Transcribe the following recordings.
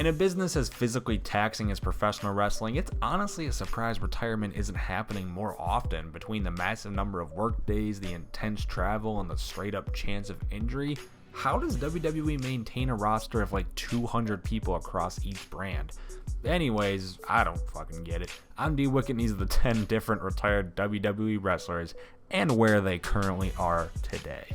In a business as physically taxing as professional wrestling, it's honestly a surprise retirement isn't happening more often. Between the massive number of work days, the intense travel, and the straight up chance of injury, how does WWE maintain a roster of like 200 people across each brand? Anyways, I don't fucking get it. I'm D Wicket and these are the 10 different retired WWE wrestlers and where they currently are today.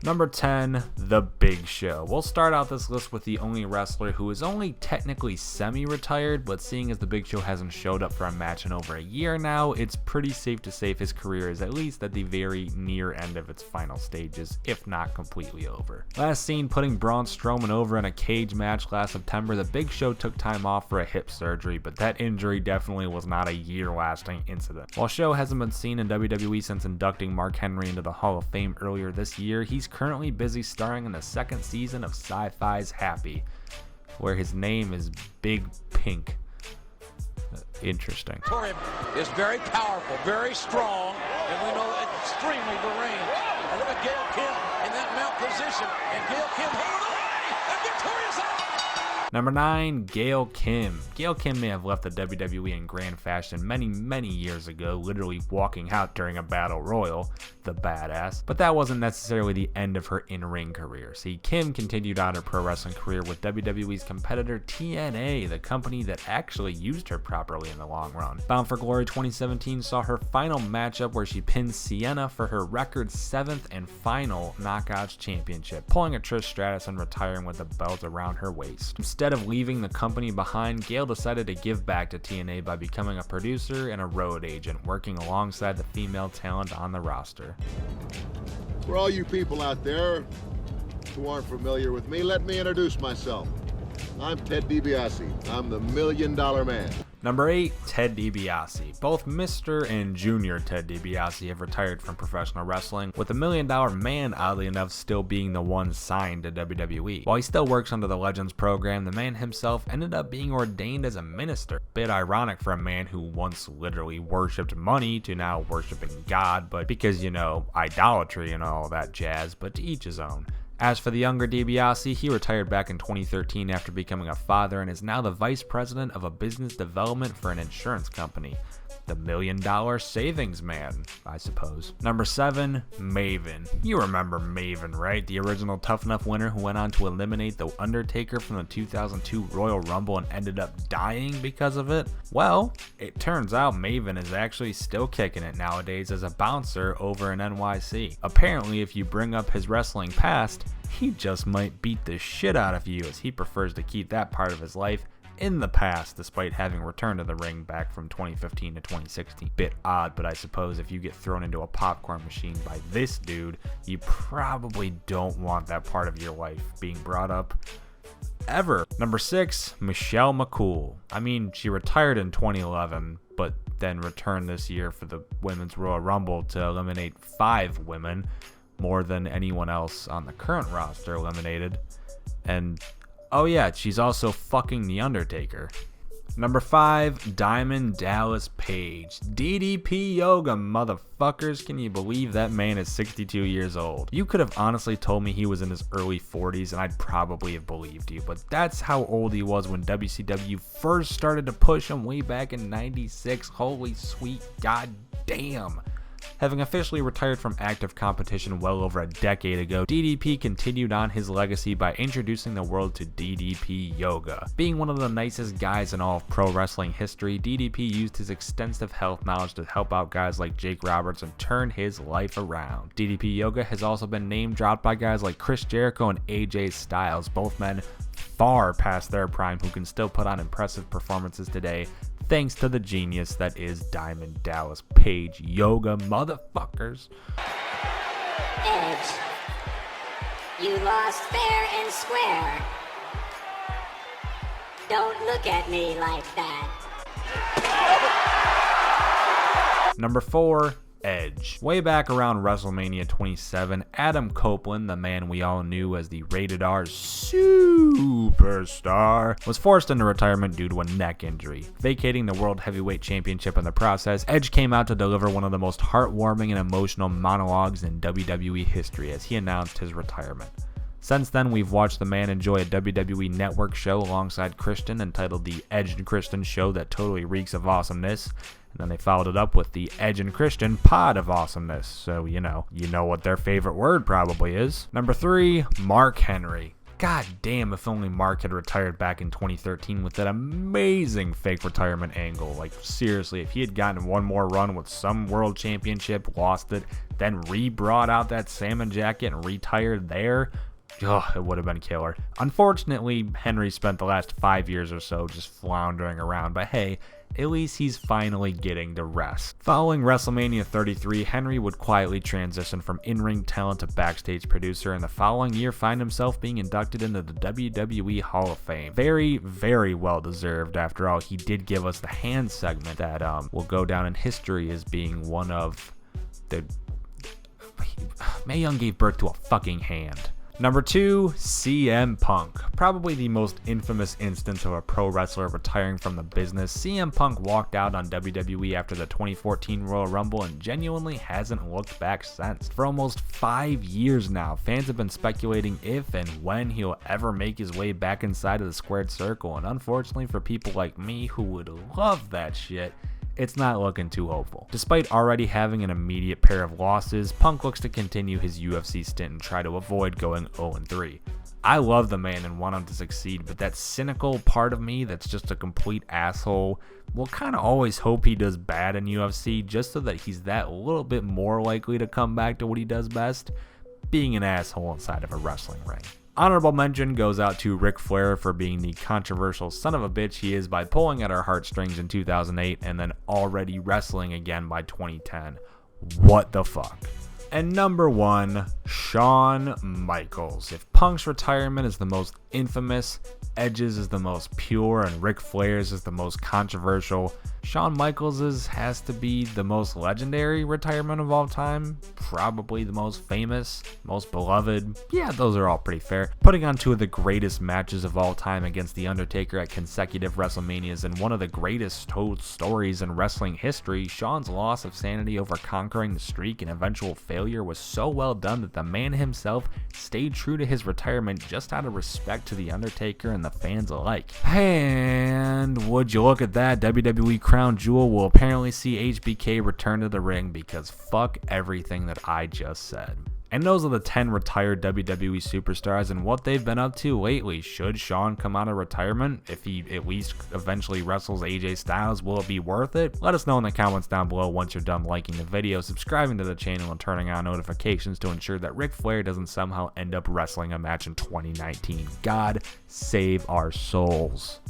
Number 10, The Big Show. We'll start out this list with the only wrestler who is only technically semi-retired, but seeing as The Big Show hasn't showed up for a match in over a year now, it's pretty safe to say his career is at least at the very near end of its final stages, if not completely over. Last seen putting Braun Strowman over in a cage match last September, The Big Show took time off for a hip surgery, but that injury definitely was not a year-lasting incident. While Show hasn't been seen in WWE since inducting Mark Henry into the Hall of Fame earlier this year, he's currently busy starring in the second season of Sci-Fi's Happy, where his name is Big Pink. Interesting. Torium is very powerful, very strong, and we know extremely deranged. And look at Gail Kim in that mount position, and Gail Kim holding on, and victorious out. Number 9, Gail Kim. Gail Kim may have left the WWE in grand fashion many years ago, literally walking out during a battle royal, the badass. But that wasn't necessarily the end of her in-ring career. See, Kim continued on her pro wrestling career with WWE's competitor TNA, the company that actually used her properly in the long run. Bound for Glory 2017 saw her final matchup where she pinned Sienna for her record 7th and final Knockouts Championship, pulling a Trish Stratus and retiring with the belt around her waist. Instead of leaving the company behind, Gail decided to give back to TNA by becoming a producer and a road agent, working alongside the female talent on the roster. For all you people out there who aren't familiar with me, let me introduce myself. I'm Ted Dibiase. I'm the $1 Million Man. Number 8, Ted Dibiase. Both Mr. and Junior Ted Dibiase have retired from professional wrestling, with the $1 Million Man oddly enough still being the one signed to WWE. While he still works under the Legends program, the man himself ended up being ordained as a minister. Bit ironic for a man who once literally worshipped money to now worshiping God, but because, you know, idolatry and all that jazz, but to each his own. As for the younger Dibiase, he retired back in 2013 after becoming a father and is now the vice president of a business development for an insurance company. The $1 Million Savings Man, I suppose. Number 7, Maven. You remember Maven, right? The original Tough Enough winner who went on to eliminate The Undertaker from the 2002 Royal Rumble and ended up dying because of it? Well, it turns out Maven is actually still kicking it nowadays as a bouncer over in NYC. Apparently, if you bring up his wrestling past, he just might beat the shit out of you, as he prefers to keep that part of his life in the past, despite having returned to the ring back from 2015 to 2016. Bit odd, but I suppose if you get thrown into a popcorn machine by this dude, you probably don't want that part of your life being brought up ever. Number 6, Michelle McCool. I mean, she retired in 2011, but then returned this year for the Women's Royal Rumble to eliminate 5 women, more than anyone else on the current roster eliminated. And oh yeah, she's also fucking The Undertaker. Number 5, Diamond Dallas Page. DDP Yoga, motherfuckers. Can you believe that man is 62 years old? You could have honestly told me he was in his early 40s and I'd probably have believed you, but that's how old he was when WCW first started to push him way back in 96. Holy sweet goddamn. Having officially retired from active competition well over a decade ago, DDP continued on his legacy by introducing the world to DDP Yoga. Being one of the nicest guys in all of pro wrestling history, DDP used his extensive health knowledge to help out guys like Jake Roberts and turn his life around. DDP Yoga has also been name dropped by guys like Chris Jericho and AJ Styles, both men far past their prime who can still put on impressive performances today, thanks to the genius that is Diamond Dallas Page Yoga, motherfuckers. Edge, you lost fair and square. Don't look at me like that. Number 4, Edge. Way back around WrestleMania 27, Adam Copeland, the man we all knew as the Rated R superstar, was forced into retirement due to a neck injury. Vacating the World Heavyweight Championship in the process, Edge came out to deliver one of the most heartwarming and emotional monologues in WWE history as he announced his retirement. Since then, we've watched the man enjoy a WWE Network show alongside Christian entitled The Edge and Christian Show that totally reeks of awesomeness. And then they followed it up with the Edge and Christian Pod of Awesomeness. So, you know what their favorite word probably is. Number 3, Mark Henry. God damn, if only Mark had retired back in 2013 with that amazing fake retirement angle. Like, seriously, if he had gotten one more run with some world championship, lost it, then re-brought out that salmon jacket and retired there, it would have been killer. Unfortunately, Henry spent the last 5 years or so just floundering around, but hey, at least he's finally getting the rest. Following WrestleMania 33, Henry would quietly transition from in-ring talent to backstage producer, and the following year find himself being inducted into the WWE Hall of Fame. Very, very well deserved. After all, he did give us the hand segment that will go down in history as being one of the... Mae Young gave birth to a fucking hand. Number 2, CM Punk. Probably the most infamous instance of a pro wrestler retiring from the business. CM Punk walked out on WWE after the 2014 Royal Rumble and genuinely hasn't looked back since. For almost 5 years now, fans have been speculating if and when he'll ever make his way back inside of the squared circle, and unfortunately for people like me who would love that shit, it's not looking too hopeful. Despite already having an immediate pair of losses, Punk looks to continue his UFC stint and try to avoid going 0-3. I love the man and want him to succeed, but that cynical part of me that's just a complete asshole will kind of always hope he does bad in UFC just so that he's that little bit more likely to come back to what he does best, being an asshole inside of a wrestling ring. Honorable mention goes out to Ric Flair for being the controversial son of a bitch he is by pulling at our heartstrings in 2008 and then already wrestling again by 2010. What the fuck? And number 1, Shawn Michaels. If Punk's retirement is the most infamous, Edge's is the most pure, and Ric Flair's is the most controversial, Shawn Michaels's has to be the most legendary retirement of all time, probably the most famous, most beloved. Yeah, those are all pretty fair. Putting on 2 of the greatest matches of all time against The Undertaker at consecutive WrestleManias and one of the greatest told stories in wrestling history, Shawn's loss of sanity over conquering the streak and eventual failure was so well done that the man himself stayed true to his retirement just out of respect to The Undertaker and the fans alike. And would you look at that, WWE Crown Jewel will apparently see HBK return to the ring because fuck everything that I just said. And those are the 10 retired WWE superstars and what they've been up to lately. Should Shawn come out of retirement? If he at least eventually wrestles AJ Styles, will it be worth it? Let us know in the comments down below once you're done liking the video, subscribing to the channel, and turning on notifications to ensure that Ric Flair doesn't somehow end up wrestling a match in 2019. God save our souls.